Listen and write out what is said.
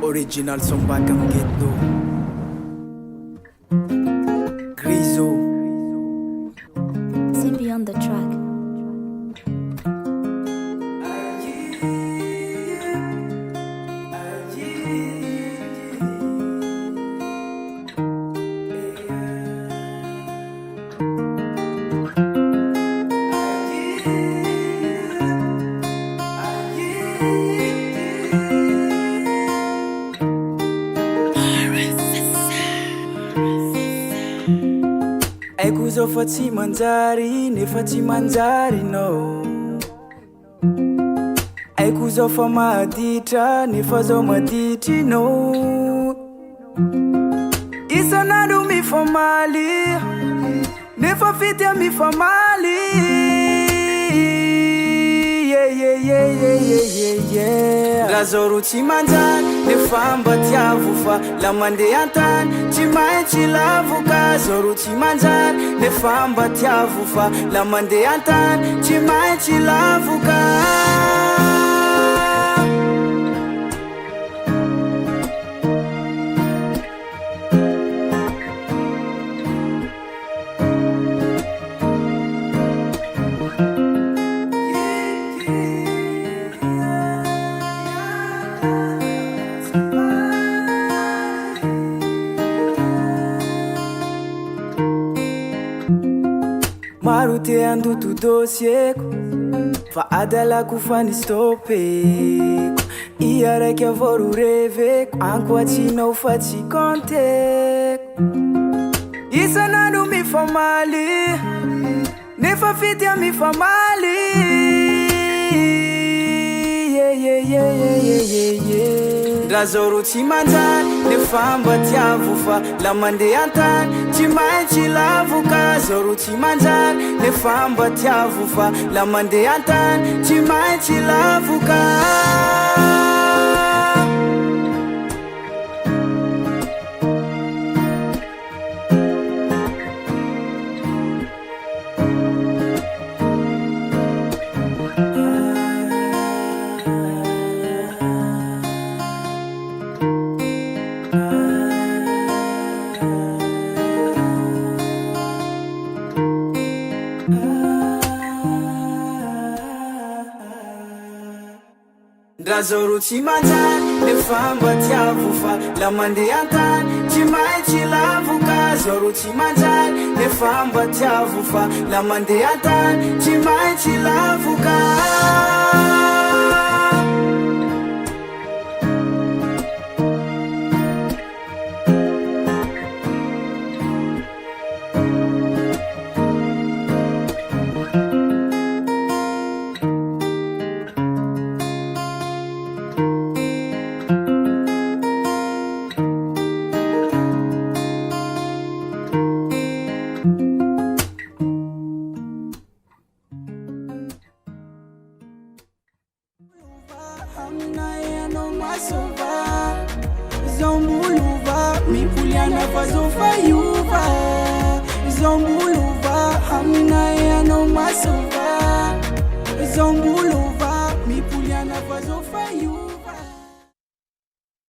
Original song back and get though. Grizu. See beyond the track. Aiko zao fa tsy manjary nefa tsy manjary anao. Aiko zao fa mahaditra nefa zao maditry anao. Isan'andro mifamaly nefa fitya mifamaly. Raha zao ro tsy manjary nefa mba tiavo fa la mandeha an-tany tsy maintsy lavoka. Zao ro tsy manjary nefa mba tiavo fa la mandeha an-tany tsy maintsy lavoka. Maro te andoto dosieko fa adalako fa nistopeko. Ia raiky avao ro reveko ankoatsinao fa tsy konteko. Isan'andro mifamaly nefa fitya mifamaly. Raha zao ro tsy manjary nefa mba tiavo fa la mandeha an-tany tsy maintsy lavoka. Zao ro tsy manjary nefa mba tiavo fa la mandeha an-tany tsy maintsy lavoka. Raha zao ro tsy manjary nefa mba tiavo fa la mandeha an-tany tsy maintsy lavoka. Zao ro tsy manjary nefa mba tiavo fa la mandeha an-tany tsy maintsy lavoka. Zombuluva mipuliana fazofayuva. Zombuluva hamna yano masova. Zombuluva mipuliana fazofayuva.